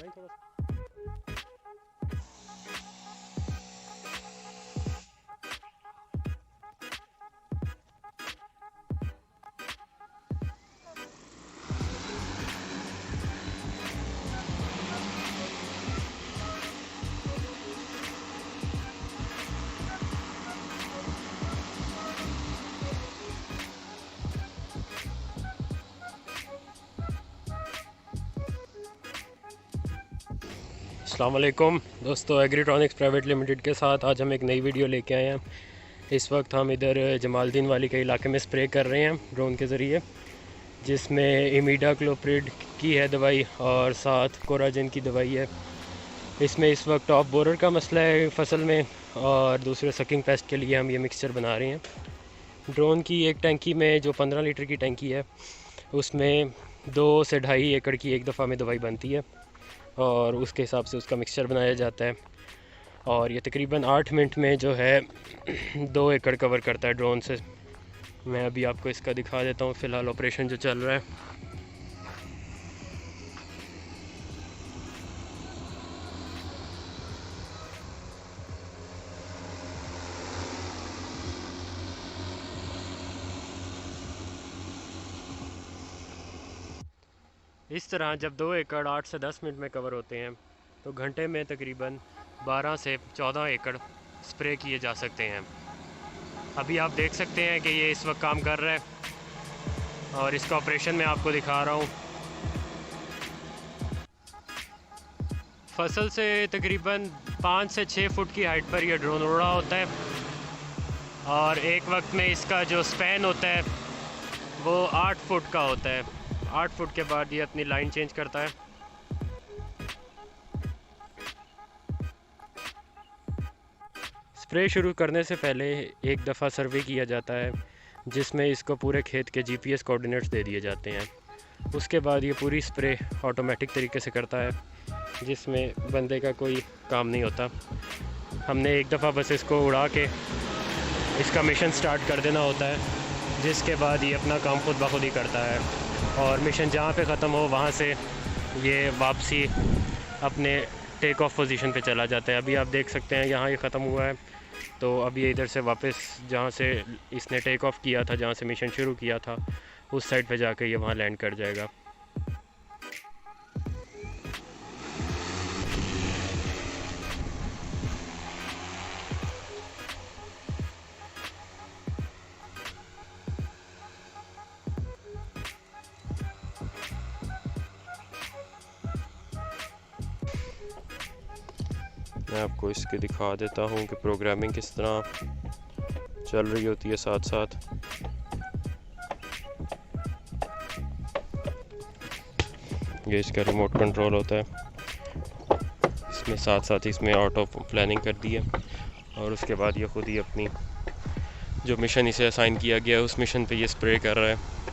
बढ़ाएं थोड़ा सा। अस्सलाम वालेकुम दोस्तों, एग्रीट्रॉनिक्स प्राइवेट लिमिटेड के साथ आज हम एक नई वीडियो लेके आए हैं। इस वक्त हम इधर जमालदीन वाली के इलाके में स्प्रे कर रहे हैं ड्रोन के ज़रिए, जिसमें इमीडाक्लोप्रिड की है दवाई और साथ कोराजिन की दवाई है। इसमें इस वक्त टॉप बोरर का मसला है फसल में, और दूसरे सकिंग पेस्ट के लिए हम ये मिक्सचर बना रहे हैं। ड्रोन की एक टैंकी में, जो 15 लीटर की टैंकी है, उसमें 2 से 2.5 एकड़ की एक दफ़ा में दवाई बनती है और उसके हिसाब से उसका मिक्सचर बनाया जाता है। और ये तकरीबन 8 मिनट में जो है 2 एकड़ कवर करता है ड्रोन से। मैं अभी आपको इसका दिखा देता हूँ फ़िलहाल ऑपरेशन जो चल रहा है। इस तरह जब 2 एकड़ 8 से 10 मिनट में कवर होते हैं तो घंटे में तकरीबन 12 से 14 एकड़ स्प्रे किए जा सकते हैं। अभी आप देख सकते हैं कि ये इस वक्त काम कर रहा है और इसका ऑपरेशन मैं आपको दिखा रहा हूँ। फसल से तकरीबन 5 से 6 फुट की हाइट पर यह ड्रोन उड़ रहा होता है और एक वक्त में इसका जो स्पैन होता है वो 8 फुट का होता है। 8 फुट के बाद ये अपनी लाइन चेंज करता है। स्प्रे शुरू करने से पहले एक दफ़ा सर्वे किया जाता है, जिसमें इसको पूरे खेत के जीपीएस कोऑर्डिनेट्स दे दिए जाते हैं। उसके बाद ये पूरी स्प्रे ऑटोमेटिक तरीके से करता है, जिसमें बंदे का कोई काम नहीं होता। हमने एक दफ़ा बस इसको उड़ा के इसका मिशन स्टार्ट कर देना होता है, जिसके बाद ये अपना काम खुद ब खुद ही करता है और मिशन जहाँ पे ख़त्म हो वहाँ से ये वापसी अपने टेक ऑफ पोजीशन पे चला जाता है। अभी आप देख सकते हैं यहाँ ये ख़त्म हुआ है, तो अब ये इधर से वापस जहाँ से इसने टेक ऑफ किया था, जहाँ से मिशन शुरू किया था, उस साइड पे जाकर ये वहाँ लैंड कर जाएगा। मैं आपको इसके दिखा देता हूँ कि प्रोग्रामिंग किस तरह चल रही होती है साथ साथ। ये इसका रिमोट कंट्रोल होता है, इसमें साथ साथ इसमें ऑटो प्लानिंग कर दी है और उसके बाद ये खुद ही अपनी जो मिशन इसे असाइन किया गया है उस मिशन पे ये स्प्रे कर रहा है।